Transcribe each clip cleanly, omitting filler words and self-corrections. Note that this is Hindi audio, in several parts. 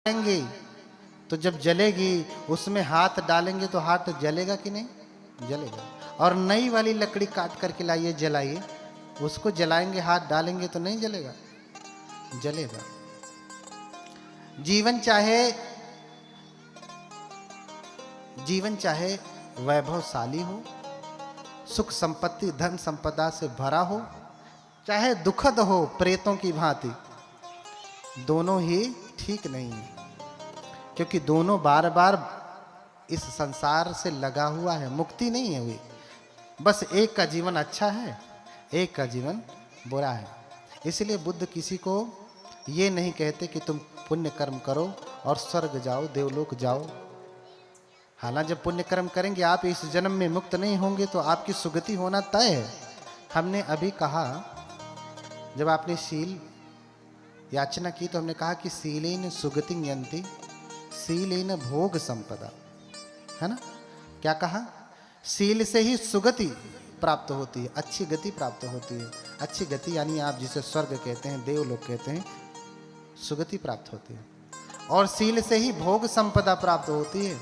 डालेंगे तो जब जलेगी उसमें हाथ डालेंगे तो हाथ जलेगा कि नहीं? जलेगा। और नई वाली लकड़ी काट करके लाइए, जलाइए, उसको जलाएंगे, हाथ डालेंगे तो नहीं जलेगा? जलेगा। जीवन चाहे वैभवशाली हो, सुख संपत्ति धन संपदा से भरा हो, चाहे दुखद हो प्रेतों की भांति, दोनों ही ठीक नहीं है, क्योंकि दोनों बार बार इस संसार से लगा हुआ है, मुक्ति नहीं है हुई। बस एक का जीवन अच्छा है, एक का जीवन बुरा है। इसलिए बुद्ध किसी को ये नहीं कहते कि तुम पुण्य कर्म करो और स्वर्ग जाओ, देवलोक जाओ। हालांकि जब पुण्य कर्म करेंगे आप इस जन्म में मुक्त नहीं होंगे तो आपकी सुगति होना तय है। हमने अभी कहा, जब आपने शील याचना की तो हमने कहा कि शीलेन सुगति यंति शीलेन भोग संपदा, है ना? क्या कहा? शील से ही सुगति प्राप्त होती है, अच्छी गति प्राप्त होती है। अच्छी गति यानी आप जिसे स्वर्ग कहते हैं, देवलोक कहते हैं, सुगति प्राप्त होती है। और शील से ही भोग संपदा प्राप्त होती है।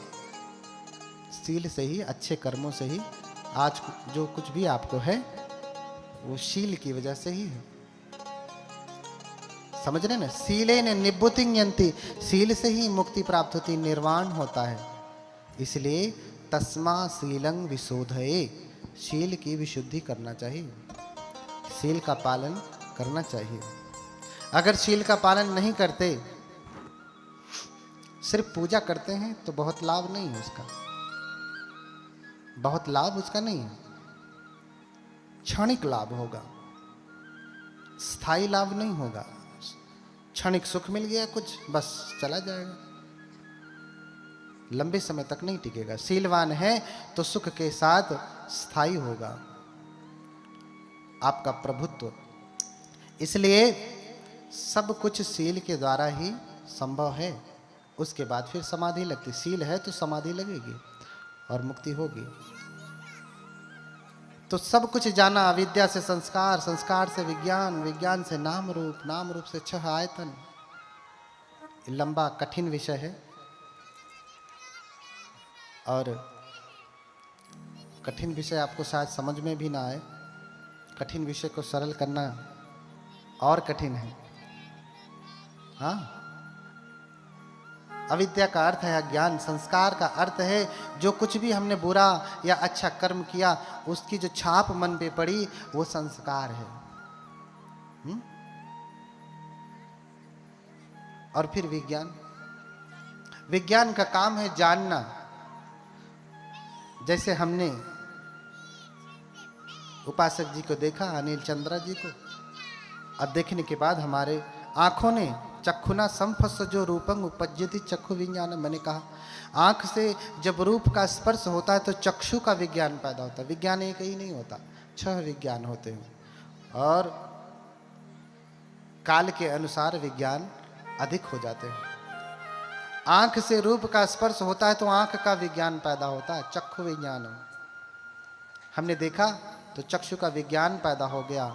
शील से ही, अच्छे कर्मों से ही आज जो कुछ भी आपको है वो शील की वजह से ही है। समझ रहे ना? शीलेन निभृति यंति, शील से ही मुक्ति प्राप्त होती, निर्वाण होता है। इसलिए तस्मा शीलं विशोधये, शील की विशुद्धि करना चाहिए, शील का पालन करना चाहिए। अगर शील का पालन नहीं करते, सिर्फ पूजा करते हैं तो बहुत लाभ नहीं है उसका, बहुत लाभ उसका नहीं है। क्षणिक लाभ होगा, स्थायी लाभ नहीं होगा। क्षणिक सुख मिल गया कुछ, बस चला जाएगा, लंबे समय तक नहीं टिकेगा। शीलवान है तो सुख के साथ स्थायी होगा आपका प्रभुत्व। इसलिए सब कुछ शील के द्वारा ही संभव है। उसके बाद फिर समाधि लगती, शील है तो समाधि लगेगी और मुक्ति होगी। तो सब कुछ जाना, अविद्या से संस्कार, संस्कार से विज्ञान, विज्ञान से नाम रूप, नाम रूप से 6 आयतन। लंबा कठिन विषय है और कठिन विषय आपको शायद समझ में भी ना आए। कठिन विषय को सरल करना और कठिन है। हाँ, अविद्या का अर्थ है अज्ञान, संस्कार का अर्थ है जो कुछ भी हमने बुरा या अच्छा कर्म किया उसकी जो छाप मन पे पड़ी वो संस्कार है। और फिर विज्ञान, विज्ञान का काम है जानना। जैसे हमने उपासक जी को देखा, अनिल चंद्रा जी को, अब देखने के बाद हमारे आंखों ने चक्षुना संफस्सजो रूपं उपज्यति चक्षु विज्ञान, मैंने कहा आंख से जब रूप का स्पर्श होता है तो चक्षु का विज्ञान पैदा होता है। विज्ञान एक ही नहीं होता, 6 विज्ञान होते हैं और काल के अनुसार विज्ञान अधिक हो जाते हैं। आंख से रूप का स्पर्श होता है तो आंख का विज्ञान पैदा होता है, चक्षु विज्ञान। हमने देखा तो चक्षु का विज्ञान पैदा हो गया,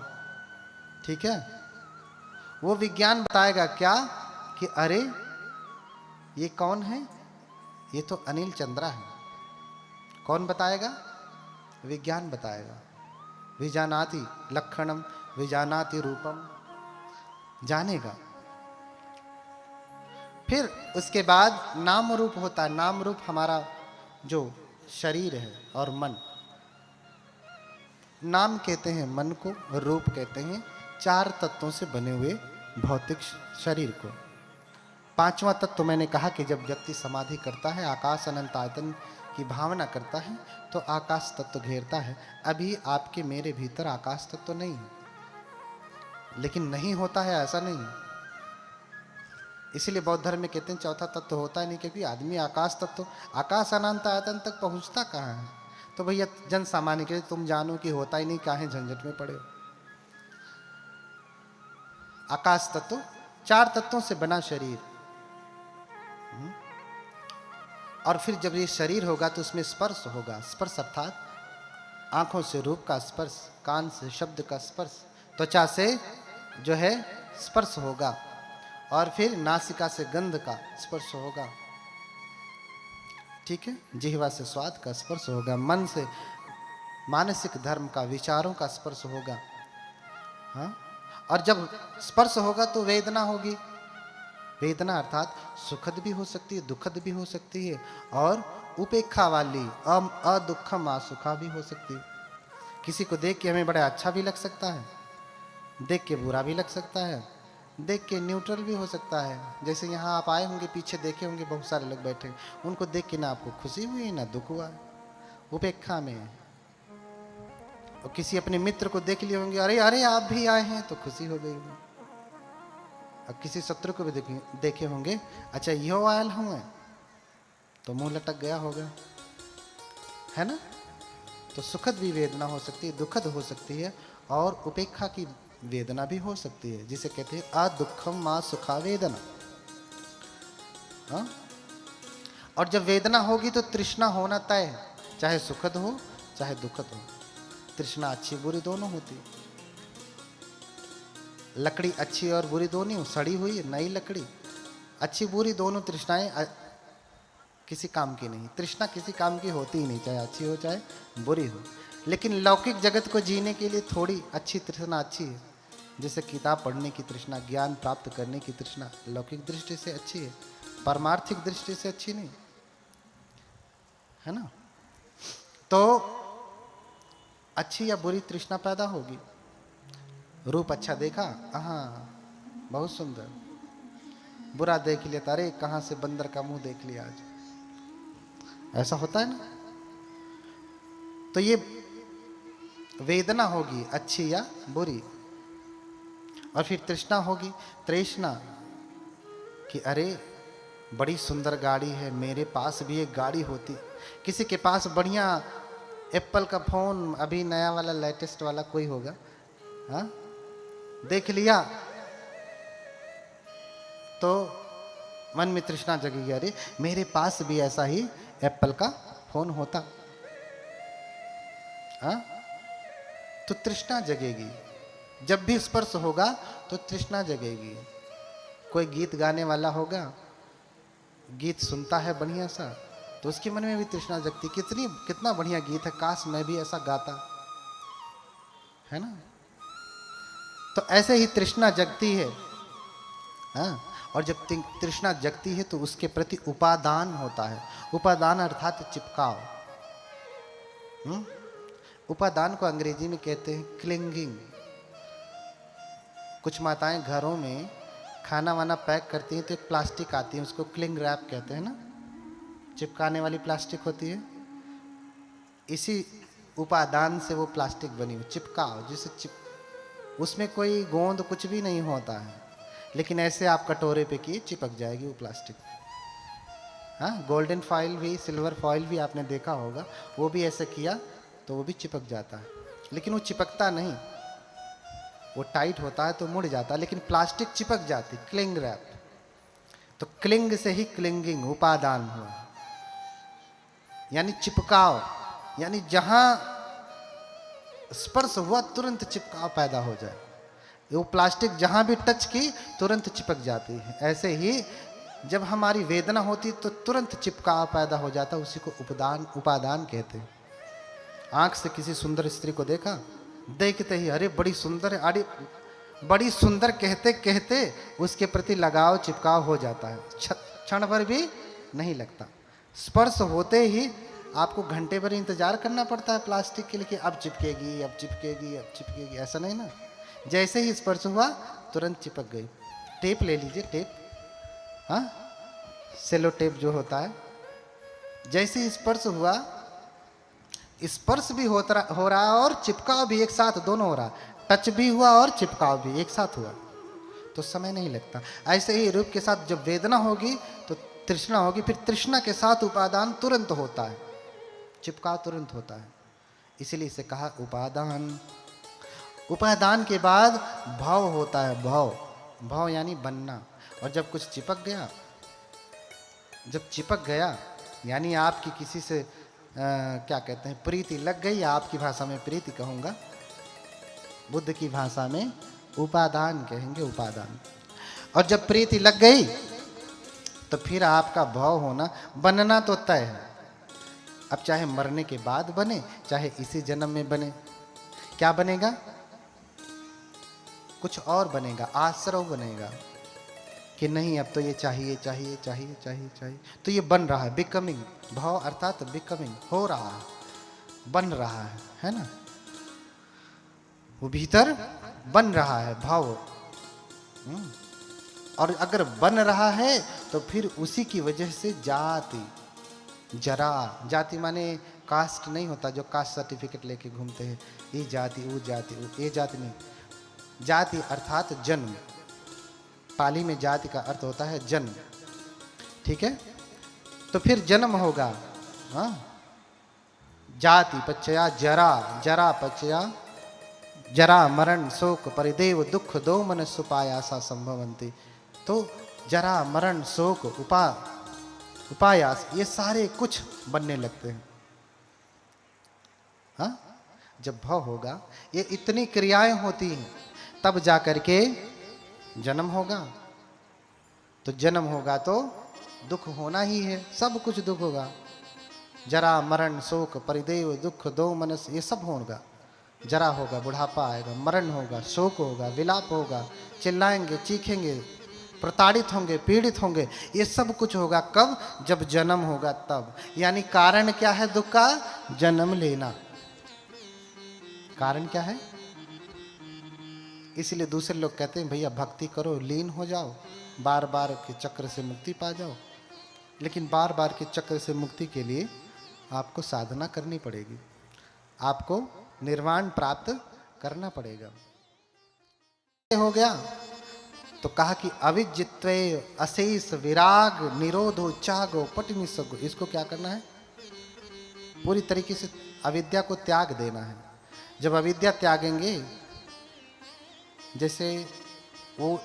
ठीक है। वो विज्ञान बताएगा क्या कि अरे ये कौन है? ये तो अनिल चंद्रा है। कौन बताएगा? विज्ञान बताएगा। विजानाति लक्षणम विजानाति रूपम, जानेगा। फिर उसके बाद नाम रूप होता है। नाम रूप हमारा जो शरीर है और मन। नाम कहते हैं मन को, रूप कहते हैं 4 तत्वों से बने हुए भौतिक शरीर को। 5वां तत्व मैंने कहा कि जब व्यक्ति समाधि करता है, आकाश अनंत आयतन की भावना करता है तो आकाश तत्व घेरता है। अभी आपके मेरे भीतर आकाश तत्व नहीं है, लेकिन नहीं होता है ऐसा नहीं। इसलिए बौद्ध धर्म में कहते हैं चौथा तत्व होता ही नहीं, क्योंकि आदमी आकाश तत्व, आकाश अनंत आयतन तक पहुंचता कहाँ है? तो भैया जन सामान्य के तुम जानो कि होता ही नहीं, काहे झंझट में पड़े हो। आकाश तत्व 4 तत्वों से बना शरीर। और फिर जब ये शरीर होगा तो उसमें स्पर्श होगा। स्पर्श अर्थात आंखों से रूप का स्पर्श, कान से शब्द का स्पर्श, त्वचा से जो है स्पर्श होगा। और फिर नासिका से गंध का स्पर्श होगा, ठीक है, जिह्वा से स्वाद का स्पर्श होगा, मन से मानसिक धर्म का, विचारों का स्पर्श होगा। हाँ, और जब स्पर्श होगा तो वेदना होगी। वेदना अर्थात सुखद भी हो सकती है, दुखद भी हो सकती है, और उपेक्षा वाली अदुखम असुखा भी हो सकती है। किसी को देख के हमें बड़ा अच्छा भी लग सकता है, देख के बुरा भी लग सकता है, देख के न्यूट्रल भी हो सकता है। जैसे यहाँ आप आए होंगे, पीछे देखे होंगे बहुत सारे लोग बैठे, उनको देख के ना आपको खुशी हुई ना दुख हुआ, उपेक्षा में। और किसी अपने मित्र को देख लिए होंगे, अरे अरे आप भी आए हैं, तो खुशी हो गई। और किसी शत्रु को भी देखे होंगे, अच्छा यो आयल हूँ, तो मुंह लटक गया होगा, है ना। तो सुखद भी वेदना हो सकती है, दुखद हो सकती है, और उपेक्षा की वेदना भी हो सकती है, जिसे कहते हैं अदुखम मा सुखा वेदना। हाँ? और जब वेदना होगी तो तृष्णा होना तय है, चाहे सुखद हो चाहे दुखद हो। तृष्णा अच्छी बुरी दोनों होती। लकड़ी अच्छी और बुरी दोनों, सड़ी हुई नई लकड़ी, अच्छी बुरी दोनों तृष्णाएं किसी काम की नहीं। तृष्णा किसी काम की होती ही नहीं, चाहे अच्छी हो चाहे बुरी हो। लेकिन लौकिक जगत को जीने के लिए थोड़ी अच्छी तृष्णा अच्छी है, जैसे किताब पढ़ने की तृष्णा, ज्ञान प्राप्त करने की तृष्णा लौकिक दृष्टि से अच्छी है, पारमार्थिक दृष्टि से अच्छी नहीं, है ना। तो अच्छी या बुरी तृष्णा पैदा होगी। रूप अच्छा देखा, हाँ बहुत सुंदर, बुरा देख लिया, अरे कहाँ से बंदर का मुंह देख लिया आज, ऐसा होता है ना। तो ये वेदना होगी अच्छी या बुरी। और फिर तृष्णा होगी, तृष्णा कि अरे बड़ी सुंदर गाड़ी है, मेरे पास भी एक गाड़ी होती। किसी के पास बढ़िया एप्पल का फोन, अभी नया वाला लेटेस्ट वाला कोई होगा, हाँ देख लिया तो मन में तृष्णा जगेगी, अरे मेरे पास भी ऐसा ही एप्पल का फोन होता। हाँ, तो तृष्णा जगेगी। जब भी स्पर्श होगा तो तृष्णा जगेगी। कोई गीत गाने वाला होगा, गीत सुनता है बढ़िया सा, तो उसके मन में भी तृष्णा जगती, कितना बढ़िया गीत है, काश मैं भी ऐसा गाता, है ना। तो ऐसे ही तृष्णा जगती है। हाँ, और जब तृष्णा जगती है तो उसके प्रति उपादान होता है। उपादान अर्थात चिपकाव। उपादान को अंग्रेजी में कहते हैं क्लिंगिंग। कुछ माताएं घरों में खाना वाना पैक करती हैं तो एक प्लास्टिक आती है, उसको क्लिंग रैप कहते हैं ना, चिपकाने वाली प्लास्टिक होती है। इसी उपादान से वो प्लास्टिक बनी हुई, चिपकाव, जिसे उसमें कोई गोंद कुछ भी नहीं होता है, लेकिन ऐसे आप कटोरे पे किए चिपक जाएगी वो प्लास्टिक। हाँ, गोल्डन फॉइल भी, सिल्वर फॉइल भी आपने देखा होगा, वो भी ऐसे किया तो वो भी चिपक जाता है, लेकिन वो चिपकता नहीं, वो टाइट होता है तो मुड़ जाता है, लेकिन प्लास्टिक चिपक जाती, क्लिंग रैप। तो क्लिंग से ही क्लिंगिंग, उपादान हुआ, यानी चिपकाव, यानी जहां स्पर्श हुआ तुरंत चिपकाव पैदा हो जाए। वो प्लास्टिक जहां भी टच की तुरंत चिपक जाती है। ऐसे ही जब हमारी वेदना होती तो तुरंत चिपकाव पैदा हो जाता, उसी को उपादान कहते हैं। आंख से किसी सुंदर स्त्री को देखा, देखते ही अरे बड़ी सुंदर है, अरे बड़ी सुंदर कहते कहते उसके प्रति लगाव चिपकाव हो जाता है, क्षण भर भी नहीं लगता। स्पर्श होते ही आपको घंटे भर इंतजार करना पड़ता है प्लास्टिक के लिए कि अब चिपकेगी अब चिपकेगी अब चिपकेगी, ऐसा नहीं ना। जैसे ही स्पर्श हुआ तुरंत चिपक गई। टेप ले लीजिए, टेप, हाँ सेलो टेप जो होता है, जैसे ही स्पर्श हुआ, स्पर्श भी हो रहा है और चिपकाव भी एक साथ, दोनों हो रहा है, टच भी हुआ और चिपकाव भी एक साथ हुआ, तो समय नहीं लगता। ऐसे ही रूप के साथ जब वेदना होगी तो तृष्णा होगी, फिर तृष्णा के साथ उपादान तुरंत होता है, चिपकाव तुरंत होता है, इसीलिए इसे कहा उपादान। उपादान के बाद भाव होता है, भाव, भाव यानी बनना। और जब कुछ चिपक गया, जब चिपक गया यानी आपकी किसी से क्या कहते हैं, प्रीति लग गई, या आपकी भाषा में प्रीति कहूँगा, बुद्ध की भाषा में उपादान कहेंगे, उपादान। और जब प्रीति लग गई तो फिर आपका भाव होना बनना तो तय है। अब चाहे मरने के बाद बने, चाहे इसी जन्म में बने, क्या बनेगा? कुछ और बनेगा, आश्रव बनेगा कि नहीं अब तो ये चाहिए चाहिए चाहिए चाहिए चाहिए। तो ये बन रहा है, बिकमिंग, भाव अर्थात बिकमिंग, हो रहा है, बन रहा है ना? वो भीतर बन रहा है भाव। और अगर बन रहा है तो फिर उसी की वजह से जाति, जरा, जाति माने कास्ट नहीं होता जो कास्ट सर्टिफिकेट लेके घूमते हैं, ये जाति वो जाति, ये जाति नहीं, जाति अर्थात जन्म। पाली में जाति का अर्थ होता है जन्म, ठीक है? तो फिर जन्म होगा, हाँ, जाति पच्चया जरा, जरा पच्चया जरा मरण शोक परिदेव दुख दो मन सुपायासा संभवंती। तो जरा मरण शोक उपायास ये सारे कुछ बनने लगते हैं। हाँ, जब भव होगा, ये इतनी क्रियाएं होती हैं, तब जाकर के जन्म होगा। तो जन्म होगा तो दुख होना ही है, सब कुछ दुख होगा। जरा मरण शोक परिदेव दुख दो मनस, ये सब होगा। जरा होगा, बुढ़ापा आएगा, मरण होगा, शोक होगा, विलाप होगा, चिल्लाएंगे, चीखेंगे, प्रताड़ित होंगे, पीड़ित होंगे, ये सब कुछ होगा। कब? जब जन्म होगा तब। यानी कारण क्या है दुख का? जन्म लेना। कारण क्या है? इसलिए दूसरे लोग कहते हैं भैया भक्ति करो, लीन हो जाओ, बार बार के चक्र से मुक्ति पा जाओ। लेकिन बार बार के चक्र से मुक्ति के लिए आपको साधना करनी पड़ेगी, आपको निर्वाण प्राप्त करना पड़ेगा। हो गया तो कहा कि अविजित्वे अशेष विराग निरोधो चागो पटनिसगो। इसको क्या करना है? पूरी तरीके से अविद्या को त्याग देना है। जब अविद्या त्यागेंगे, जैसे वो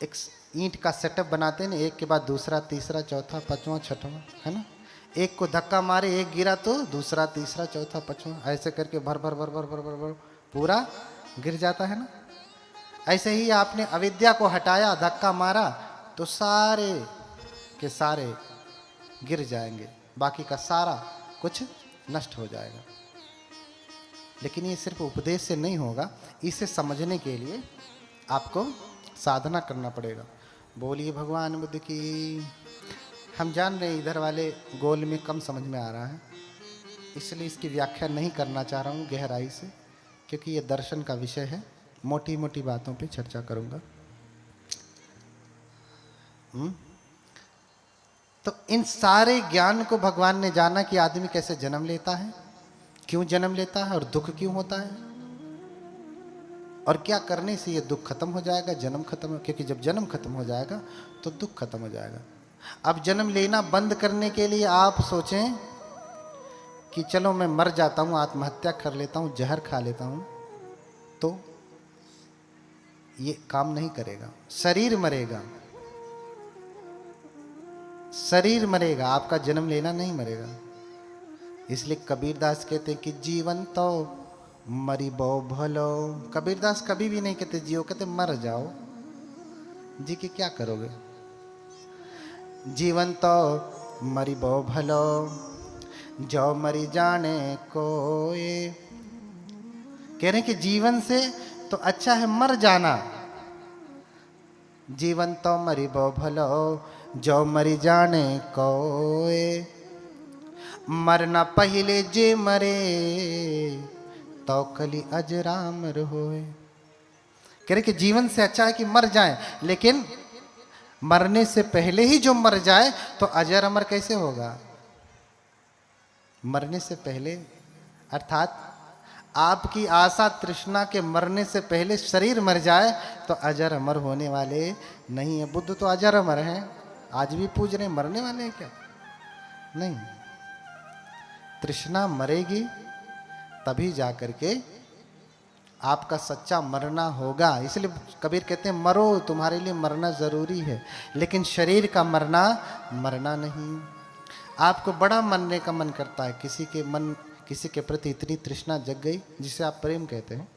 एक ईंट का सेटअप बनाते हैं ना, एक के बाद दूसरा, तीसरा, चौथा, पांचवा, छठवां, है ना? एक को धक्का मारे, एक गिरा तो दूसरा, तीसरा, चौथा, पांचवा, ऐसे करके भर भर भर भर भर भर भर पूरा गिर जाता है ना। ऐसे ही आपने अविद्या को हटाया, धक्का मारा, तो सारे के सारे गिर जाएंगे, बाकी का सारा कुछ नष्ट हो जाएगा। लेकिन ये सिर्फ उपदेश से नहीं होगा, इसे समझने के लिए आपको साधना करना पड़ेगा। बोलिए भगवान बुद्ध की। हम जान रहे इधर वाले गोल में कम समझ में आ रहा है, इसलिए इसकी व्याख्या नहीं करना चाह रहा हूँ गहराई से, क्योंकि ये दर्शन का विषय है। मोटी मोटी बातों पे चर्चा करूँगा। तो इन सारे ज्ञान को भगवान ने जाना कि आदमी कैसे जन्म लेता है, क्यों जन्म लेता है और दुख क्यों होता है, और क्या करने से ये दुख खत्म हो जाएगा, जन्म खत्म, क्योंकि जब जन्म खत्म हो जाएगा तो दुख खत्म हो जाएगा। अब जन्म लेना बंद करने के लिए आप सोचें कि चलो मैं मर जाता हूँ, आत्महत्या कर लेता हूँ, जहर खा लेता हूँ, तो ये काम नहीं करेगा। शरीर मरेगा, शरीर मरेगा, आपका जन्म लेना नहीं मरेगा। इसलिए कबीरदास कहते हैं कि जीवन तो मरी बो भलो। कबीरदास कभी भी नहीं कहते जियो, कहते मर जाओ। जी के क्या करोगे? जीवन तो मरी बो भलो, जो मरी जाने कोई। कह रहे हैं कि जीवन से तो अच्छा है मर जाना। जीवन तो मरी बो भलो, जो मरी जाने कोई। मरना पहले जे मरे, तो कली अजरामर होए। कह रहे कि जीवन से अच्छा है कि मर जाए, लेकिन मरने से पहले ही जो मर जाए तो अजर अमर कैसे होगा? मरने से पहले, अर्थात आपकी आशा तृष्णा के मरने से पहले शरीर मर जाए तो अजर अमर होने वाले नहीं है। बुद्ध तो अजर अमर हैं, आज भी पूज रहे, मरने वाले हैं क्या? नहीं, तृष्णा मरेगी तभी जाकर के आपका सच्चा मरना होगा। इसलिए कबीर कहते हैं मरो, तुम्हारे लिए मरना जरूरी है, लेकिन शरीर का मरना मरना नहीं। आपको बड़ा मरने का मन करता है, किसी के प्रति इतनी तृष्णा जग गई, जिसे आप प्रेम कहते हैं,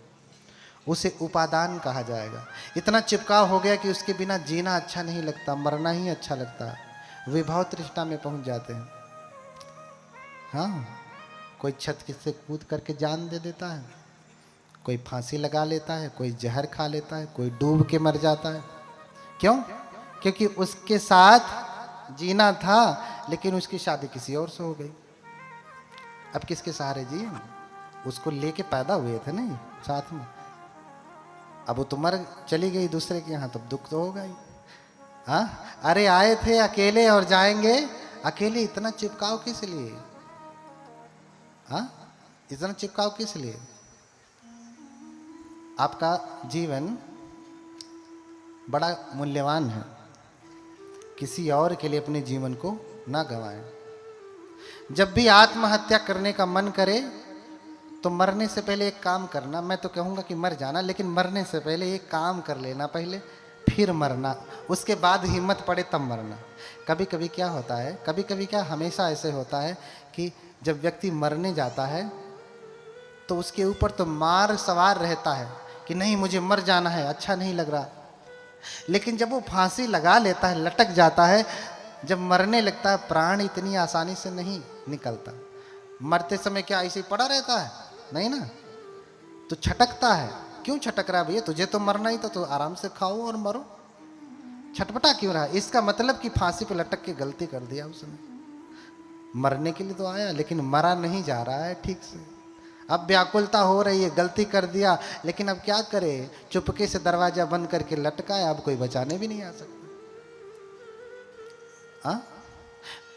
उसे उपादान कहा जाएगा। इतना चिपकाव हो गया कि उसके बिना जीना अच्छा नहीं लगता, मरना ही अच्छा लगता। विभव तृष्णा में पहुंच जाते हैं। हाँ, कोई छत से कूद करके जान दे देता है, कोई फांसी लगा लेता है, कोई जहर खा लेता है, कोई डूब के मर जाता है। क्यों? क्योंकि उसके साथ जीना था, लेकिन उसकी शादी किसी और से हो गई। अब किसके सहारे जिए? उसको लेके पैदा हुए थे नहीं साथ में। अब वो तो मर चली गई दूसरे के यहाँ, तब दुख तो होगा ही। हाँ, अरे आए थे अकेले और जाएंगे अकेले। इतना चिपकाव किस लिए? हाँ, इतना चिपकाव किस लिए? आपका जीवन बड़ा मूल्यवान है, किसी और के लिए अपने जीवन को ना गंवाएं। जब भी आत्महत्या करने का मन करे तो मरने से पहले एक काम करना। मैं तो कहूँगा कि मर जाना, लेकिन मरने से पहले एक काम कर लेना पहले, फिर मरना। उसके बाद हिम्मत पड़े तब मरना। कभी कभी क्या होता है, कभी कभी क्या हमेशा ऐसे होता है कि जब व्यक्ति मरने जाता है तो उसके ऊपर तो मार सवार रहता है कि नहीं मुझे मर जाना है, अच्छा नहीं लग रहा। लेकिन जब वो फांसी लगा लेता है, लटक जाता है, जब मरने लगता है, प्राण इतनी आसानी से नहीं निकलता। मरते समय क्या ऐसे ही पड़ा रहता है? नहीं ना, तो छटकता है। क्यों छटक रहा है भैया? तुझे तो मरना ही था, तो आराम से खाओ और मरो, छटपटा क्यों रहा? इसका मतलब कि फांसी पे लटक के गलती कर दिया उसने। मरने के लिए तो आया, लेकिन मरा नहीं जा रहा है ठीक से। अब व्याकुलता हो रही है, गलती कर दिया, लेकिन अब क्या करे? चुपके से दरवाजा बंद करके लटका है, अब कोई बचाने भी नहीं आ सकता। हाँ,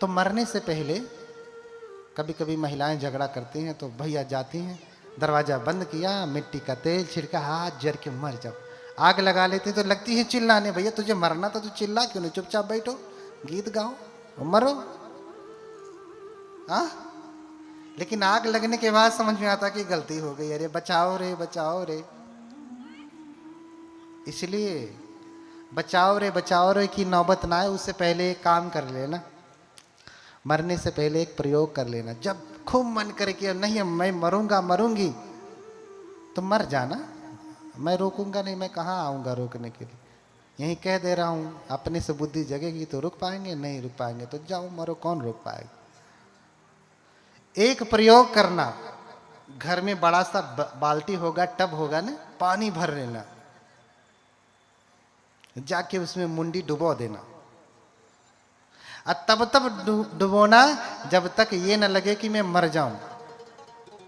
तो मरने से पहले कभी कभी महिलाएं झगड़ा करती हैं, तो भैया जाती हैं, दरवाजा बंद किया, मिट्टी का तेल छिड़का, हाथ जर के मर जाओ। आग लगा लेते तो लगती है चिल्लाने, भैया तुझे मरना था तो चिल्ला क्यों नहीं? चुपचाप बैठो, गीत गाओ और मरो। हाँ, लेकिन आग लगने के बाद समझ में आता कि गलती हो गई, अरे बचाओ रे बचाओ रे। इसलिए बचाओ रे की नौबत ना आए, उससे पहले एक काम कर लेना। मरने से पहले एक प्रयोग कर लेना। जब खूब मन करे कि नहीं मैं मरूंगा मरूंगी, तो मर जाना। मैं रोकूंगा नहीं, मैं कहाँ आऊंगा रोकने के लिए। यहीं कह दे रहा हूं, अपने से बुद्धि जगेगी तो रुक पाएंगे, नहीं रुक पाएंगे तो जाओ मरो, कौन रोक पाएगा। एक प्रयोग करना, घर में बड़ा सा बाल्टी होगा, टब होगा ना, पानी भर लेना, जाके उसमें मुंडी डुबो देना। और तब डुबोना जब तक ये न लगे कि मैं मर जाऊं,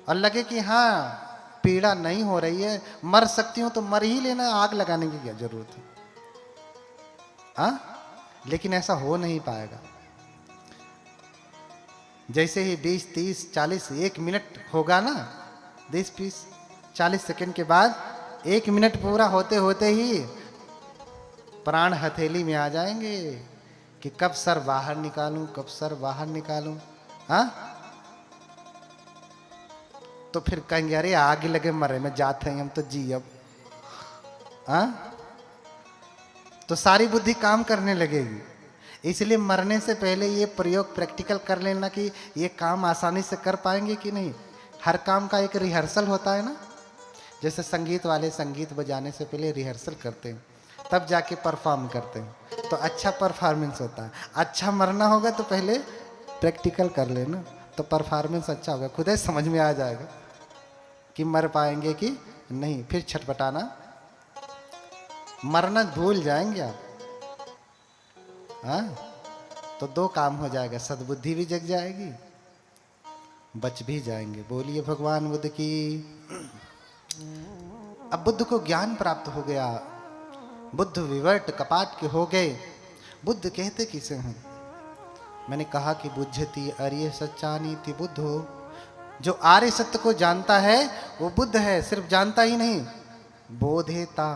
और लगे कि हाँ पीड़ा नहीं हो रही है, मर सकती हूं तो मर ही लेना, आग लगाने की क्या जरूरत है। हाँ, लेकिन ऐसा हो नहीं पाएगा। जैसे ही 20, 30, 40, 1 मिनट होगा ना, 20, 20, 40 सेकंड के बाद, 1 मिनट पूरा होते होते ही प्राण हथेली में आ जाएंगे कि कब सर बाहर निकालूं, कब सर बाहर निकालूं। हाँ, तो फिर कहेंगे अरे आग लगे मरे में जाते हैं हम तो जी अब। हाँ, तो सारी बुद्धि काम करने लगेगी। इसलिए मरने से पहले ये प्रयोग प्रैक्टिकल कर लेना कि ये काम आसानी से कर पाएंगे कि नहीं। हर काम का एक रिहर्सल होता है ना, जैसे संगीत वाले संगीत बजाने से पहले रिहर्सल करते हैं, तब जाके परफॉर्म करते हैं, तो अच्छा परफॉर्मेंस होता है। अच्छा मरना होगा तो पहले प्रैक्टिकल कर लेना, तो परफॉर्मेंस अच्छा होगा, खुद ही समझ में आ जाएगा कि मर पाएंगे कि नहीं। फिर छटपटाना, मरना भूल जाएंगे आप। हाँ, तो 2 काम हो जाएगा, सद्बुद्धि भी जग जाएगी, बच भी जाएंगे। बोलिए भगवान बुद्ध की। अब बुद्ध को ज्ञान प्राप्त हो गया, बुद्ध विवर्त कपाट के हो गए। बुद्ध कहते किसे हैं? मैंने कहा कि बुद्धति आर्य सच्चानीति बुद्धो। जो आर्य सत्य को जानता है वो बुद्ध है। सिर्फ जानता ही नहीं, बोधेता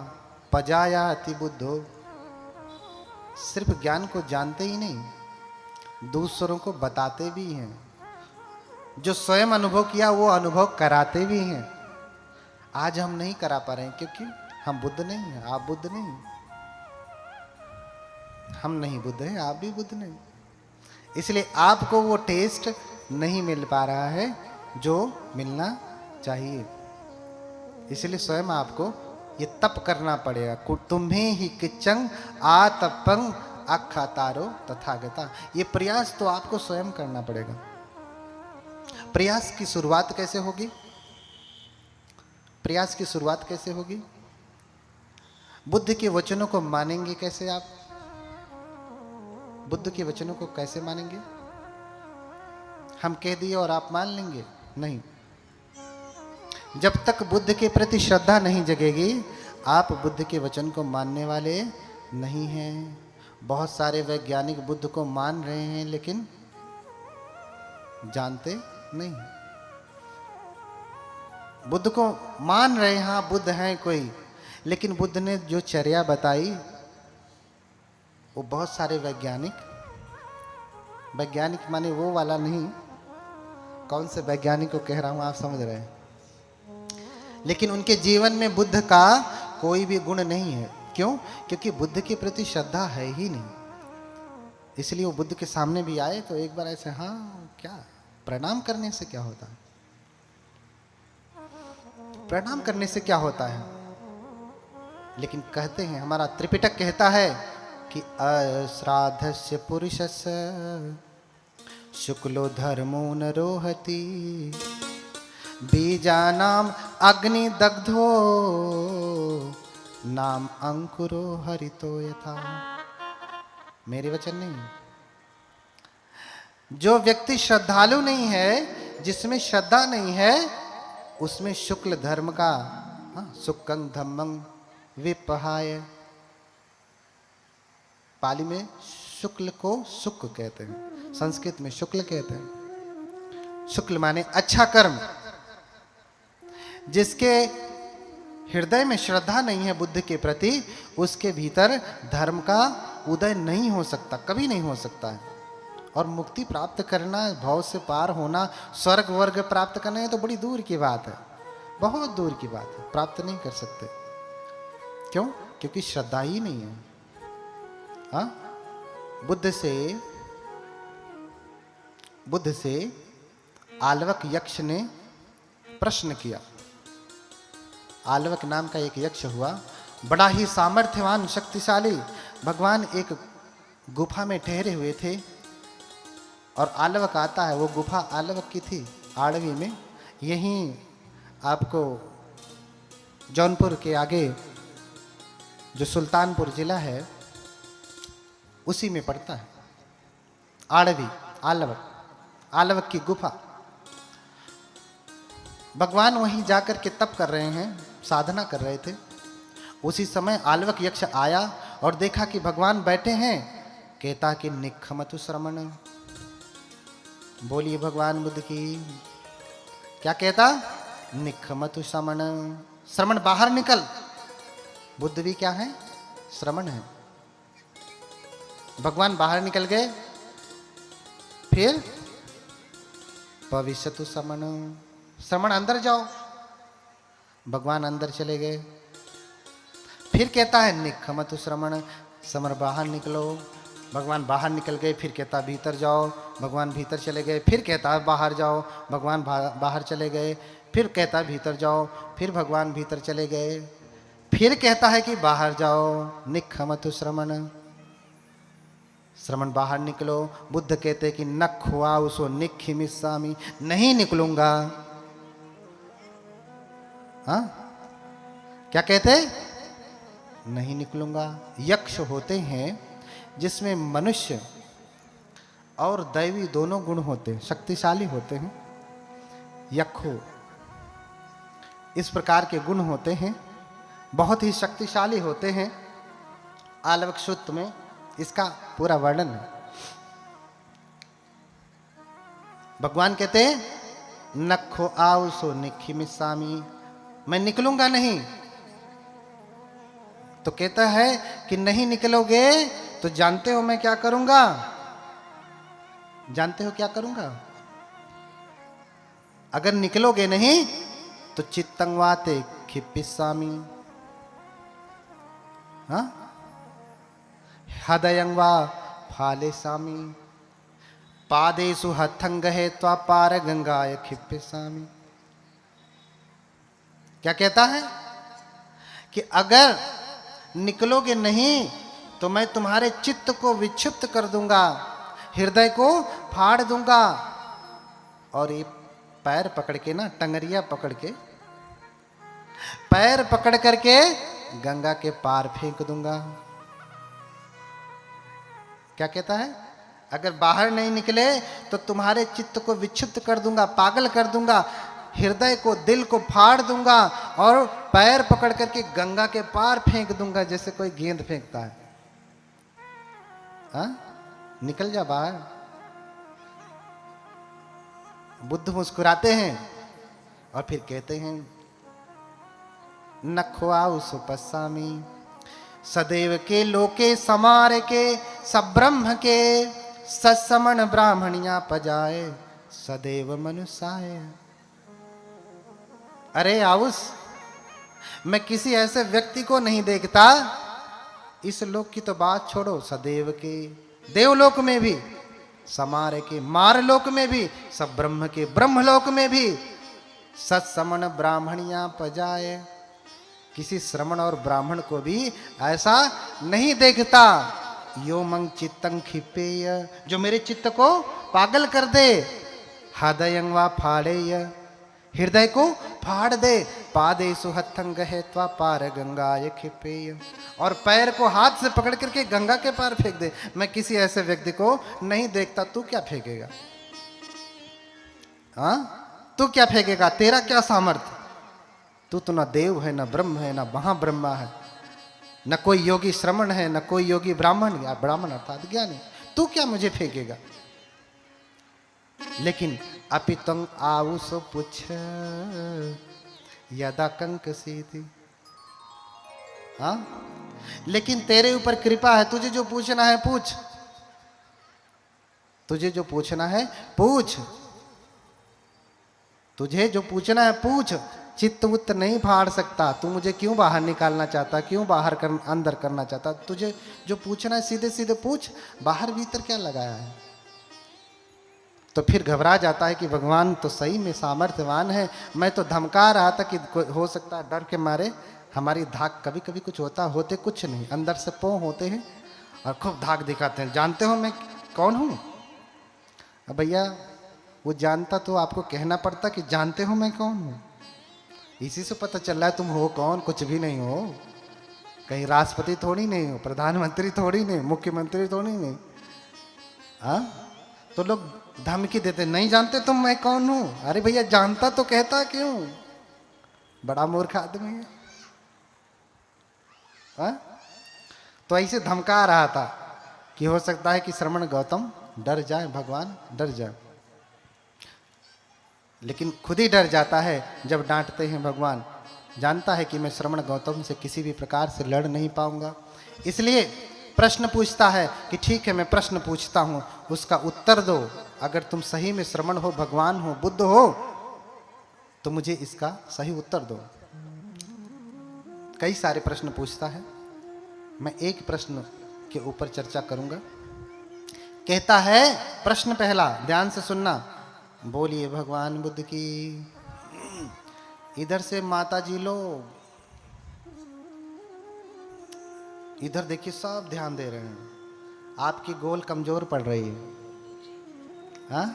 पजायाति बुद्धो। सिर्फ ज्ञान को जानते ही नहीं, दूसरों को बताते भी हैं। जो स्वयं अनुभव किया वो अनुभव कराते भी हैं। आज हम नहीं करा पा रहे हैं क्योंकि हम बुद्ध नहीं हैं, आप बुद्ध नहीं, हम नहीं बुद्ध हैं, आप भी बुद्ध नहीं। इसलिए आपको वो टेस्ट नहीं मिल पा रहा है जो मिलना चाहिए। इसलिए स्वयं आपको ये तप करना पड़ेगा। तुम्हें ही किचंग आतपंग अखा तारो तथागता। ये प्रयास तो आपको स्वयं करना पड़ेगा। प्रयास की शुरुआत कैसे होगी? प्रयास की शुरुआत कैसे होगी? बुद्ध के वचनों को मानेंगे कैसे आप? बुद्ध के वचनों को कैसे मानेंगे? हम कह दिए और आप मान लेंगे? नहीं। जब तक बुद्ध के प्रति श्रद्धा नहीं जगेगी, आप बुद्ध के वचन को मानने वाले नहीं हैं। बहुत सारे वैज्ञानिक बुद्ध को मान रहे हैं, लेकिन जानते नहीं। बुद्ध को मान रहे हैं, हाँ बुद्ध हैं कोई, लेकिन बुद्ध ने जो चर्या बताई वो बहुत सारे वैज्ञानिक माने वो वाला नहीं, कौन से वैज्ञानिक को कह रहा हूं आप समझ रहे हैं, लेकिन उनके जीवन में बुद्ध का कोई भी गुण नहीं है। क्यों? क्योंकि बुद्ध के प्रति श्रद्धा है ही नहीं। इसलिए वो बुद्ध के सामने भी आए तो एक बार ऐसे, हाँ क्या प्रणाम करने से क्या होता है? प्रणाम करने से क्या होता है? लेकिन कहते हैं, हमारा त्रिपिटक कहता है कि अश्राद्धस्य पुरुषस्य शुक्लो धर्मो न रोहति बीजानाम अग्नि दग्धो नाम अंकुरो हरितो यथा। मेरे वचन नहीं। जो व्यक्ति श्रद्धालु नहीं है, जिसमें श्रद्धा नहीं है, उसमें शुक्ल धर्म का सुक्कं धम्मं विपहाय, पाली में शुक्ल को सुक कहते हैं, संस्कृत में शुक्ल कहते हैं। शुक्ल माने अच्छा कर्म। जिसके हृदय में श्रद्धा नहीं है बुद्ध के प्रति, उसके भीतर धर्म का उदय नहीं हो सकता, कभी नहीं हो सकता है। और मुक्ति प्राप्त करना, भव से पार होना, स्वर्ग वर्ग प्राप्त करना, है तो बड़ी दूर की बात है, बहुत दूर की बात है, प्राप्त नहीं कर सकते। क्यों? क्योंकि श्रद्धा ही नहीं है। हाँ, बुद्ध से आलवक यक्ष ने प्रश्न किया। आलवक नाम का एक यक्ष हुआ, बड़ा ही सामर्थ्यवान शक्तिशाली। भगवान एक गुफा में ठहरे हुए थे और आलवक आता है। वो गुफा आलवक की थी, आड़वी में। यहीं आपको जौनपुर के आगे जो सुल्तानपुर जिला है उसी में पड़ता है आड़वी, आलवक की गुफा। भगवान वहीं जाकर के तप कर रहे हैं, साधना कर रहे थे। उसी समय आलवक यक्ष आया और देखा कि भगवान बैठे हैं। कहता कि निखमतु श्रमण। बोलिए भगवान बुद्ध की। क्या कहता? निखमतु श्रमण। श्रमण बाहर निकल। बुद्ध भी क्या है? श्रमण है। भगवान बाहर निकल गए। फिर भविष्यतु श्रमण। श्रमण अंदर जाओ। भगवान अंदर चले गए। फिर कहता है निखमतु श्रमण। श्रमण बाहर निकलो। भगवान बाहर निकल गए। फिर कहता भीतर जाओ। भगवान भीतर चले गए। फिर कहता बाहर जाओ। भगवान बाहर चले गए। फिर कहता भीतर जाओ। फिर भगवान भीतर चले गए। फिर कहता है कि बाहर जाओ। निखमतु श्रमण। श्रमण बाहर निकलो। बुद्ध कहते कि न खुआ उसो निखिमिस्सामी। नहीं निकलूंगा। हाँ, क्या कहते? नहीं निकलूंगा। यक्ष होते हैं जिसमें मनुष्य और दैवी दोनों गुण होते हैं, शक्तिशाली होते हैं। यक्षो इस प्रकार के गुण होते हैं, बहुत ही शक्तिशाली होते हैं। आलवक सूत्र में इसका पूरा वर्णन है। भगवान कहते हैं नखो आओ सो निखिमिस्सामी। मैं निकलूंगा नहीं। तो कहता है कि नहीं निकलोगे तो जानते हो मैं क्या करूंगा? जानते हो क्या करूंगा? अगर निकलोगे नहीं तो चित्तंगवाते खिप्पिस्सामी। हाँ, हदयंगवा फालेसामी। पादेषु हथंगहे त्वा पार गंगाय खिप्पिस्सामी। क्या कहता है कि अगर निकलोगे नहीं तो मैं तुम्हारे चित्त को विक्षिप्त कर दूंगा, हृदय को फाड़ दूंगा, और ये पैर पकड़ के ना, टंगरिया पकड़ के, पैर पकड़ करके गंगा के पार फेंक दूंगा। क्या कहता है? अगर बाहर नहीं निकले तो तुम्हारे चित्त को विक्षिप्त कर दूंगा, पागल कर दूंगा, हृदय को, दिल को फाड़ दूंगा, और पैर पकड़ करके गंगा के पार फेंक दूंगा, जैसे कोई गेंद फेंकता है। हाँ, निकल जा बाहर। बुद्ध मुस्कुराते हैं और फिर कहते हैं, नखवाउ सुपस्सामी सदैव के लोके समार के सब्रह्म के सत्समण ब्राह्मणिया पजाए सदैव मनुष्याय। अरे आउस, मैं किसी ऐसे व्यक्ति को नहीं देखता, इस लोक की तो बात छोड़ो, सदैव के, देवलोक में भी, समार के, मार लोक में भी, सब ब्रह्म के, ब्रह्मलोक में भी, सत्समण ब्राह्मणिया पजाए, किसी श्रमण और ब्राह्मण को भी ऐसा नहीं देखता। यो मंग चित्तं खिपेय, जो मेरे चित्त को पागल कर दे, हृदयं वा फाड़ेय, हृदय को फाड़ दे, पादेषु हत्थं गहेत्वा पार गंगाय खिपेय, और पैर को हाथ से पकड़ करके गंगा के पार फेंक दे। मैं किसी ऐसे व्यक्ति को नहीं देखता। तू क्या फेंकेगा? हाँ, तू क्या फेंकेगा? तेरा क्या सामर्थ्य? तू तो ना देव है, ना ब्रह्म है, ना महाब्रह्मा है, न कोई योगी श्रमण है, न कोई योगी ब्राह्मण, या ब्राह्मण अर्थात ज्ञानी। तू क्या मुझे फेंकेगा? लेकिन अपितंग आउस पुछ यदा कंक सीति। हाँ, लेकिन तेरे ऊपर कृपा है, तुझे जो पूछना है पूछ, तुझे जो पूछना है पूछ, तुझे जो पूछना है पूछ। चित्त उत नहीं फाड़ सकता। तू मुझे क्यों बाहर निकालना चाहता, क्यों बाहर अंदर करना चाहता? तुझे जो पूछना है सीधे सीधे पूछ, बाहर भीतर क्या लगाया है? तो फिर घबरा जाता है कि भगवान तो सही में सामर्थ्यवान है। मैं तो धमका रहा था कि हो सकता है डर के मारे हमारी धाक, कभी कभी कुछ होता, होते कुछ नहीं, अंदर से पों होते हैं और खूब धाक दिखाते हैं। जानते हो मैं कौन हूँ? भैया वो जानता तो आपको कहना पड़ता कि जानते हो मैं कौन हूँ। इसी से पता चल रहा है तुम हो कौन। कुछ भी नहीं हो, कहीं राष्ट्रपति थोड़ी नहीं हो, प्रधानमंत्री थोड़ी नहीं, मुख्यमंत्री थोड़ी नहीं। हाँ, तो लोग धमकी देते, नहीं जानते तुम मैं कौन हूं। अरे भैया जानता तो कहता क्यों? बड़ा मूर्ख आदमी है। हाँ? तो ऐसे धमका रहा था कि हो सकता है कि श्रमण गौतम डर जाए, भगवान डर जाए। लेकिन खुद ही डर जाता है जब डांटते हैं भगवान। जानता है कि मैं श्रमण गौतम से किसी भी प्रकार से लड़ नहीं पाऊंगा, इसलिए प्रश्न पूछता है कि ठीक है मैं प्रश्न पूछता हूं, उसका उत्तर दो। अगर तुम सही में श्रमण हो, भगवान हो, बुद्ध हो, तो मुझे इसका सही उत्तर दो। कई सारे प्रश्न पूछता है, मैं एक प्रश्न के ऊपर चर्चा करूंगा। कहता है प्रश्न पहला, ध्यान से सुनना, बोलिए भगवान बुद्ध की। इधर से माता जी लोग, इधर देखिए सब ध्यान दे रहे हैं। आपकी गोल कमजोर पड़ रही है। हाँ,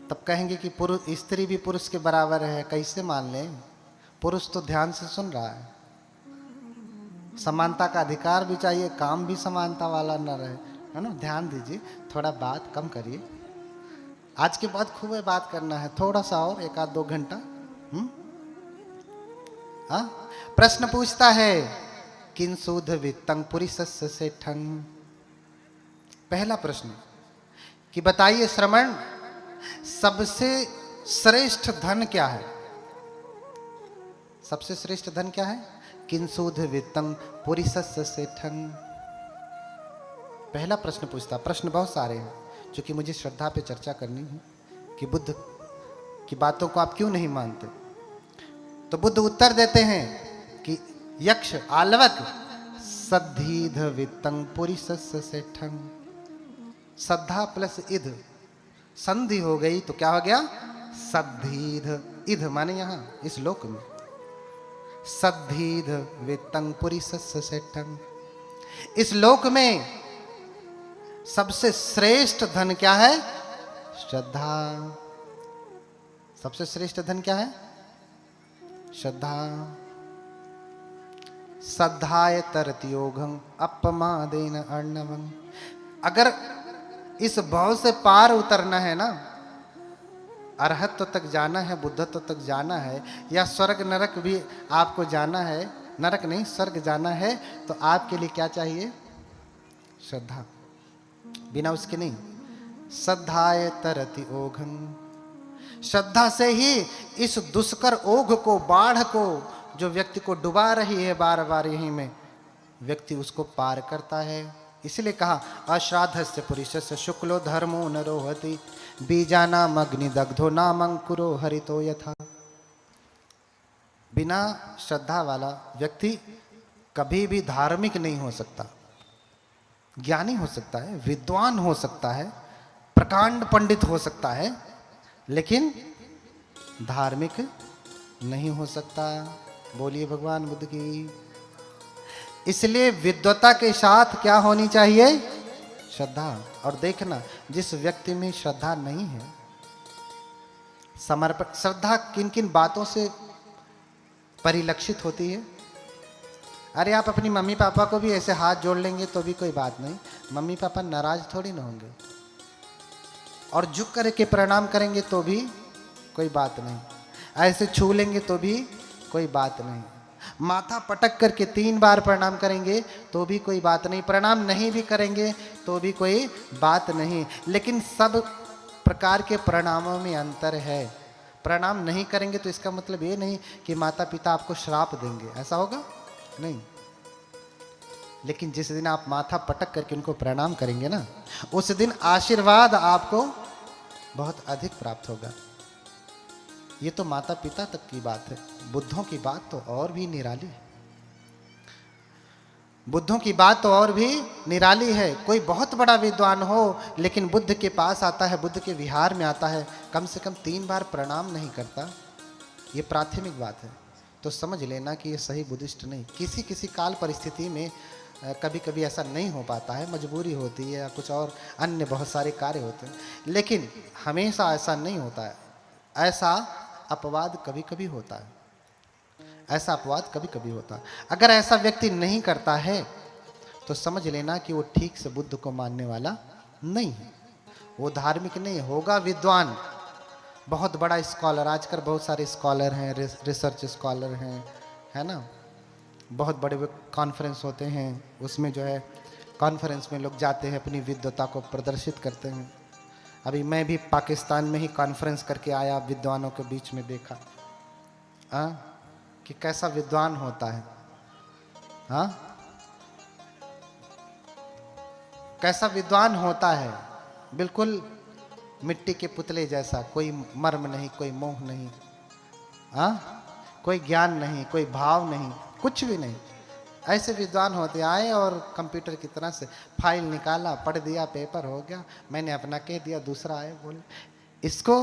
तब कहेंगे कि पुरुष, स्त्री भी पुरुष के बराबर है, कैसे मान लें? पुरुष तो ध्यान से सुन रहा है। समानता का अधिकार भी चाहिए, काम भी समानता वाला न रहे, है ना? ध्यान दीजिए, थोड़ा बात कम करिए। आज के बाद खूब बात करना है, थोड़ा सा और 1-2 घंटा। हाँ, प्रश्न पूछता है, किन सुध वित्तं पुरिसस्य सेठं। पहला प्रश्न कि बताइए श्रमण, सबसे श्रेष्ठ धन क्या है? सबसे श्रेष्ठ धन क्या है? किन सुध वित्तं पुरिसस्य सेठं। पहला प्रश्न पूछता। प्रश्न बहुत सारे हैं, क्योंकि मुझे श्रद्धा पे चर्चा करनी है कि बुद्ध की बातों को आप क्यों नहीं मानते। तो बुद्ध उत्तर देते हैं कि यक्ष आलवक सद्धीध वित्तं पुरिसस्य सेठं। श्रद्धा प्लस इध संधि हो गई तो क्या हो गया? सद्धीध। इध माने यहां इस लोक में, सद्धीध वित्तं पुरीसस्य सेठं। इस लोक में सबसे श्रेष्ठ धन क्या है? श्रद्धा। सबसे श्रेष्ठ धन क्या है? श्रद्धा। श्रद्धाय तरति योगं अपमादेन अर्णवं। अगर इस भाव से पार उतरना है ना, अरहत्व तक जाना है, बुद्धत्व तक जाना है, या स्वर्ग नरक भी आपको जाना है, नरक नहीं स्वर्ग जाना है, तो आपके लिए क्या चाहिए? श्रद्धा। बिना उसके नहीं। श्रद्धाय तरति ओघं। श्रद्धा से ही इस दुष्कर ओघ को, बाढ़ को, जो व्यक्ति को डुबा रही है बार बार यहीं में, व्यक्ति उसको पार करता है। इसलिए कहा अश्राद्धस्य पुरुषस्य शुक्लो धर्मो न रोहति बीजानाम अग्निदग्धो नामंकुरो हरितो यथा। बिना श्रद्धा वाला व्यक्ति कभी भी धार्मिक नहीं हो सकता। ज्ञानी हो सकता है, विद्वान हो सकता है, प्रकांड पंडित हो सकता है, लेकिन धार्मिक नहीं हो सकता। बोलिए भगवान बुद्ध की। इसलिए विद्वता के साथ क्या होनी चाहिए? श्रद्धा। और देखना, जिस व्यक्ति में श्रद्धा नहीं है, समर्पण। श्रद्धा किन किन बातों से परिलक्षित होती है? अरे आप अपनी मम्मी पापा को भी ऐसे हाथ जोड़ लेंगे तो भी कोई बात नहीं, मम्मी पापा नाराज थोड़ी ना होंगे। और झुक करके प्रणाम करेंगे तो भी कोई बात नहीं, ऐसे छू लेंगे तो भी कोई बात नहीं, माथा पटक करके 3 बार प्रणाम करेंगे तो भी कोई बात नहीं, प्रणाम नहीं भी करेंगे तो भी कोई बात नहीं। लेकिन सब प्रकार के प्रणामों में अंतर है। प्रणाम नहीं करेंगे तो इसका मतलब ये नहीं कि माता पिता आपको श्राप देंगे, ऐसा होगा नहीं। लेकिन जिस दिन आप माथा पटक करके उनको प्रणाम करेंगे ना, उस दिन आशीर्वाद आपको बहुत अधिक प्राप्त होगा। ये तो माता पिता तक की बात है। बुद्धों की बात तो और भी निराली है। बुद्धों की बात तो और भी निराली है। कोई बहुत बड़ा विद्वान हो, लेकिन बुद्ध के पास आता है, बुद्ध के विहार में आता है, कम से कम 3 बार प्रणाम नहीं करता, ये प्राथमिक बात है, तो समझ लेना कि ये सही बुद्धिस्ट नहीं। किसी किसी काल परिस्थिति में कभी कभी ऐसा नहीं हो पाता है, मजबूरी होती है या कुछ और अन्य बहुत सारे कार्य होते हैं, लेकिन हमेशा ऐसा नहीं होता है। ऐसा अपवाद कभी कभी होता है, ऐसा अपवाद कभी कभी होता है। अगर ऐसा व्यक्ति नहीं करता है तो समझ लेना कि वो ठीक से बुद्ध को मानने वाला नहीं है, वो धार्मिक नहीं होगा, विद्वान, बहुत बड़ा स्कॉलर। आजकल बहुत सारे स्कॉलर हैं, रिसर्च स्कॉलर हैं, है ना। बहुत बड़े कॉन्फ्रेंस होते हैं, उसमें जो है कॉन्फ्रेंस में लोग जाते हैं, अपनी विद्वता को प्रदर्शित करते हैं। अभी मैं भी पाकिस्तान में ही कॉन्फ्रेंस करके आया, विद्वानों के बीच में देखा कि कैसा विद्वान होता है, कैसा विद्वान होता है। बिल्कुल मिट्टी के पुतले जैसा, कोई मर्म नहीं, कोई मोह नहीं, कोई ज्ञान नहीं, कोई भाव नहीं, कुछ भी नहीं। ऐसे विद्वान होते। आए और कंप्यूटर की तरह से फाइल निकाला, पढ़ दिया, पेपर हो गया, मैंने अपना कह दिया, दूसरा आए बोले। इसको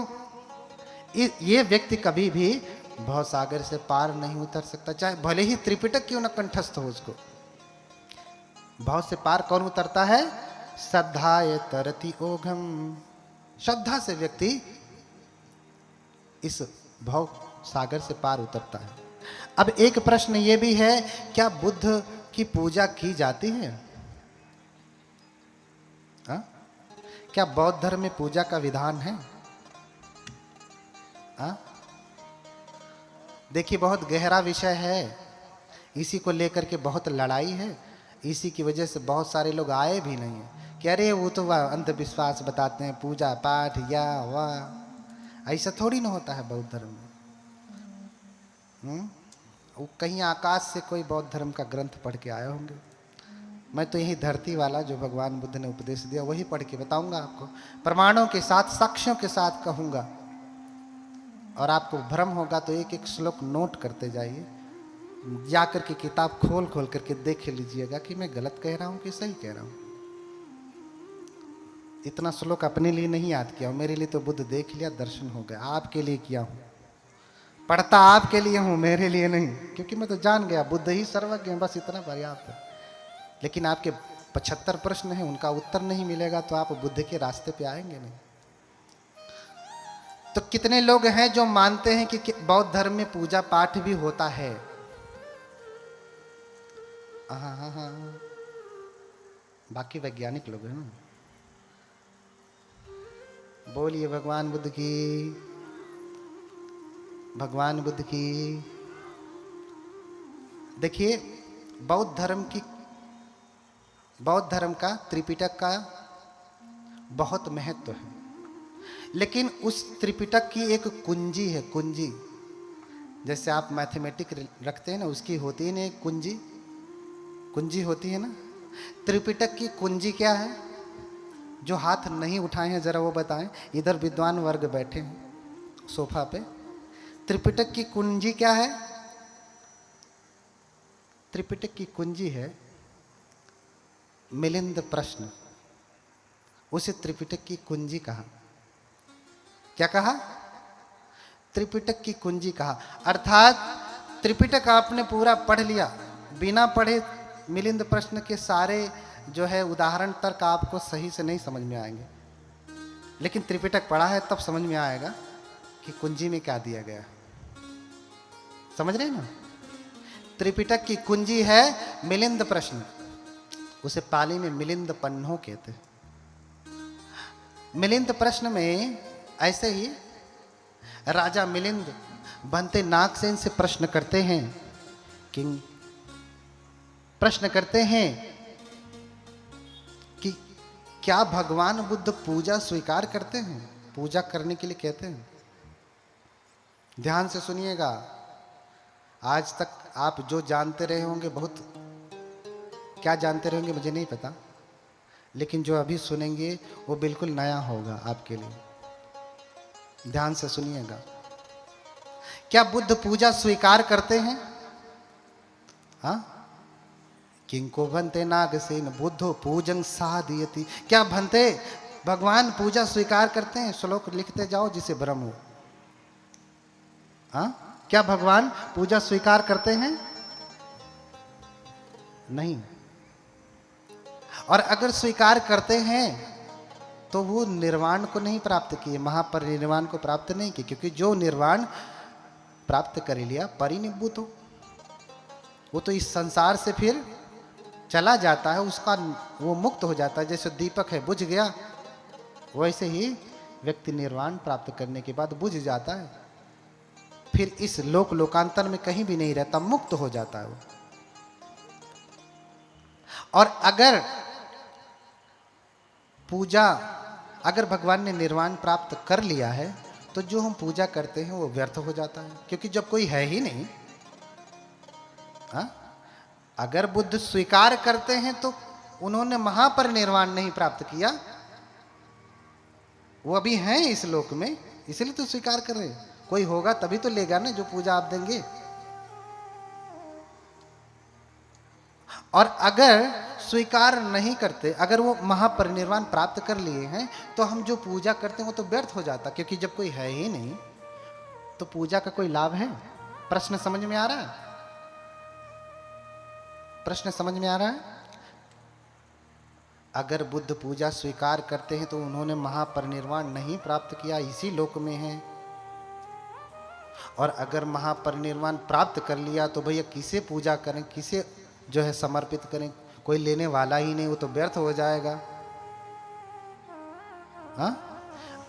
ये व्यक्ति कभी भी भवसागर से पार नहीं उतर सकता, चाहे भले ही त्रिपिटक क्यों न कंठस्थ हो। उसको भाव से पार कौन उतरता है? श्रद्धाय तरति ओघम। श्रद्धा से व्यक्ति इस भव सागर से पार उतरता है। अब एक प्रश्न ये भी है, क्या बुद्ध की पूजा की जाती है? क्या बौद्ध धर्म में पूजा का विधान है? देखिए, बहुत गहरा विषय है, इसी को लेकर के बहुत लड़ाई है। इसी की वजह से बहुत सारे लोग आए भी नहीं है कि अरे वो तो अंधविश्वास बताते हैं, पूजा पाठ या वाह। ऐसा थोड़ी ना होता है बौद्ध धर्म में। वो कहीं आकाश से कोई बौद्ध धर्म का ग्रंथ पढ़ के आए होंगे। मैं तो यही धरती वाला जो भगवान बुद्ध ने उपदेश दिया वही पढ़ के बताऊंगा आपको, प्रमाणों के साथ, साक्ष्यों के साथ कहूंगा। और आपको भ्रम होगा तो एक एक श्लोक नोट करते जाइए, जाकर के किताब खोल खोल करके देख लीजिएगा कि मैं गलत कह रहा हूं कि सही कह रहा हूं। इतना श्लोक अपने लिए नहीं याद किया हूं, मेरे लिए तो बुद्ध देख लिया, दर्शन हो गया। आपके लिए किया हूं, पढ़ता आपके लिए हूं, मेरे लिए नहीं, क्योंकि मैं तो जान गया बुद्ध ही सर्वज्ञ हैं, बस इतना पर्याप्त है। लेकिन आपके 75 प्रश्न हैं, उनका उत्तर नहीं मिलेगा तो आप बुद्ध के रास्ते पे आएंगे नहीं। तो कितने लोग हैं जो मानते हैं कि बौद्ध धर्म में पूजा पाठ भी होता है? हाँ हाँ हाँ, बाकी वैज्ञानिक लोग हैं ना। बोलिए भगवान बुद्ध की, भगवान बुद्ध की। देखिए, बौद्ध धर्म का त्रिपिटक का बहुत महत्व है, लेकिन उस त्रिपिटक की एक कुंजी है, कुंजी। जैसे आप मैथमेटिक रखते हैं ना, उसकी होती है ना एक कुंजी, कुंजी होती है ना। त्रिपिटक की कुंजी क्या है? जो हाथ नहीं उठाए हैं जरा वो बताएं। इधर विद्वान वर्ग बैठे हैं सोफा पे। त्रिपिटक की कुंजी क्या है? त्रिपिटक की कुंजी है मिलिंद प्रश्न। उसे त्रिपिटक की कुंजी कहा। क्या कहा? त्रिपिटक की कुंजी कहा। अर्थात त्रिपिटक आपने पूरा पढ़ लिया, बिना पढ़े मिलिंद प्रश्न के सारे जो है उदाहरण तर्क आपको सही से नहीं समझ में आएंगे। लेकिन त्रिपिटक पढ़ा है तब समझ में आएगा कि कुंजी में क्या दिया गया। समझ रहे हैं ना? त्रिपिटक की कुंजी है मिलिंद प्रश्न। उसे पाली में मिलिंद पन्नो कहते हैं। मिलिंद प्रश्न में ऐसे ही राजा मिलिंद बनते नागसेन से प्रश्न करते हैं, किंग प्रश्न करते हैं कि क्या भगवान बुद्ध पूजा स्वीकार करते हैं? पूजा करने के लिए कहते हैं। ध्यान से सुनिएगा। आज तक आप जो जानते रहे होंगे, बहुत क्या जानते रहेंगे मुझे नहीं पता, लेकिन जो अभी सुनेंगे वो बिल्कुल नया होगा आपके लिए। ध्यान से सुनिएगा। क्या बुद्ध पूजा स्वीकार करते हैं? हाँ, किंको भंते नागसेन बुद्धो पूजन साधयति। क्या भंते भगवान पूजा स्वीकार करते हैं? श्लोक लिखते जाओ जिसे भ्रम हो। हाँ, क्या भगवान पूजा स्वीकार करते हैं? नहीं। और अगर स्वीकार करते हैं तो वो निर्वाण को नहीं प्राप्त किए, महापरिनिर्वाण को प्राप्त नहीं किए, क्योंकि जो निर्वाण प्राप्त कर लिया परिनिब्बुत हो, वो तो इस संसार से फिर चला जाता है, उसका वो मुक्त हो जाता है। जैसे दीपक है, बुझ गया, वैसे ही व्यक्ति निर्वाण प्राप्त करने के बाद बुझ जाता है, फिर इस लोकांतर में कहीं भी नहीं रहता, मुक्त हो जाता है वो। और अगर पूजा, अगर भगवान ने निर्वाण प्राप्त कर लिया है तो जो हम पूजा करते हैं वो व्यर्थ हो जाता है, क्योंकि जब कोई है ही नहीं। हाँ? अगर बुद्ध स्वीकार करते हैं तो उन्होंने महापरिनिर्वाण नहीं प्राप्त किया, वो अभी हैं इस लोक में, इसलिए तो स्वीकार कर रहे। कोई होगा तभी तो लेगा ना जो पूजा आप देंगे। और अगर स्वीकार नहीं करते, अगर वो महापरिनिर्वाण प्राप्त कर लिए हैं, तो हम जो पूजा करते हैं वो तो व्यर्थ हो जाता, क्योंकि जब कोई है ही नहीं तो पूजा का कोई लाभ है? प्रश्न समझ में आ रहा है? प्रश्न समझ में आ रहा है? अगर बुद्ध पूजा स्वीकार करते हैं तो उन्होंने महापरिनिर्वाण नहीं प्राप्त किया, इसी लोक में है। और अगर महापरिनिर्वाण प्राप्त कर लिया तो भैया किसे पूजा करें, किसे जो है समर्पित करें? कोई लेने वाला ही नहीं, वो तो व्यर्थ हो जाएगा। हाँ?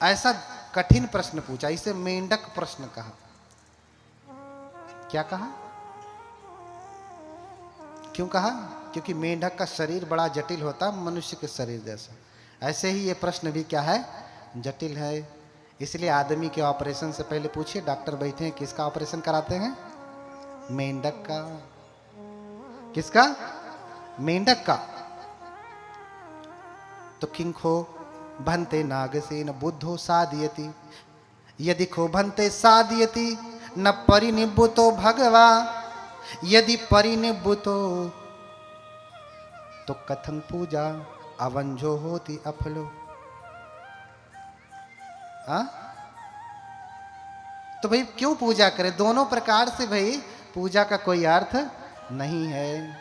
ऐसा कठिन प्रश्न पूछा, इसे मेंढक प्रश्न कहा। क्या कहा? क्यों कहा? क्योंकि मेंढक का शरीर बड़ा जटिल होता, मनुष्य के शरीर जैसा। ऐसे ही ये प्रश्न भी क्या है? जटिल है। इसलिए आदमी के ऑपरेशन से पहले पूछिए, डॉक्टर बैठे हैं, किसका ऑपरेशन कराते हैं? मेंढक का। किसका? मेंढक का। तो किंखो भंते नागसेन बुद्धो साधयति, यदि खो भंते साधयति न परिनिब्बुतो भगवा, यदि परिनिब्बुतो तो कथं पूजा अवंजो होती अफलो। तो भाई क्यों पूजा करें? दोनों प्रकार से भाई पूजा का कोई अर्थ नहीं है।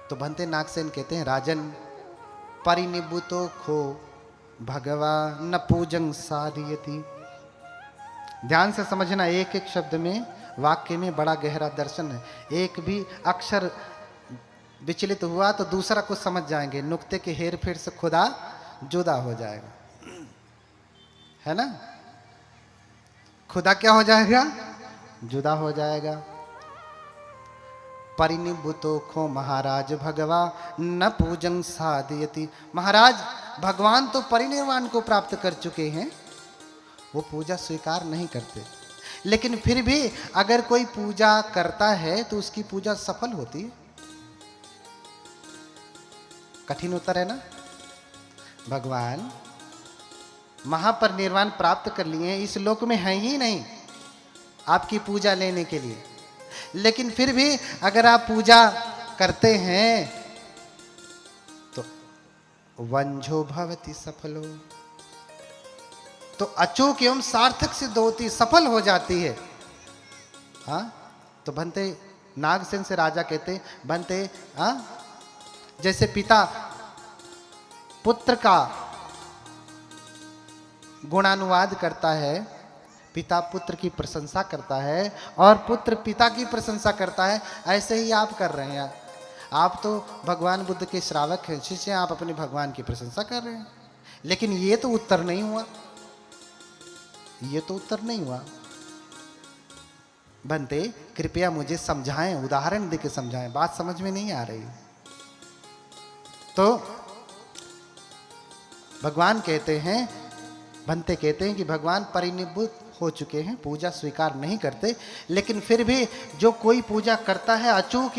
तो भंते नागसेन कहते हैं, राजन परिनिबुतो खो भगवान न पूजन साधयति। ध्यान से समझना, एक एक शब्द में, वाक्य में बड़ा गहरा दर्शन है। एक भी अक्षर विचलित हुआ तो दूसरा कुछ समझ जाएंगे, नुक्ते के हेर फेर से खुदा जुदा हो जाएगा, है ना? खुदा क्या हो जाएगा? जुदा हो जाएगा। परिनिबुतो खो महाराज भगवा न पूजन साधयति। महाराज भगवान तो परिनिर्वाण को प्राप्त कर चुके हैं, वो पूजा स्वीकार नहीं करते। लेकिन फिर भी अगर कोई पूजा करता है तो उसकी पूजा सफल होती है। कठिन उत्तर है ना? भगवान महापरिनिर्वाण प्राप्त कर लिए हैं, इस लोक में है ही नहीं आपकी पूजा लेने के लिए। लेकिन फिर भी अगर आप पूजा करते हैं तो वंझो भवति सफलो, तो अचूक एवं सार्थक सिद्ध होती, सफल हो जाती है। हाँ, तो भंते नागसेन से राजा कहते, भंते हाँ, जैसे पिता पुत्र का गुणानुवाद करता है, पिता पुत्र की प्रशंसा करता है और पुत्र पिता की प्रशंसा करता है, ऐसे ही आप कर रहे हैं। आप तो भगवान बुद्ध के श्रावक हैं, शिष्य, आप अपने भगवान की प्रशंसा कर रहे हैं। लेकिन ये तो उत्तर नहीं हुआ, ये तो उत्तर नहीं हुआ। बनते कृपया मुझे समझाएं, उदाहरण देके समझाएं, बात समझ में नहीं आ रही। तो भगवान कहते हैं, बनते कहते हैं कि भगवान परिनिब्बुत हो चुके हैं, पूजा स्वीकार नहीं करते। लेकिन फिर भी जो कोई पूजा करता है अचूक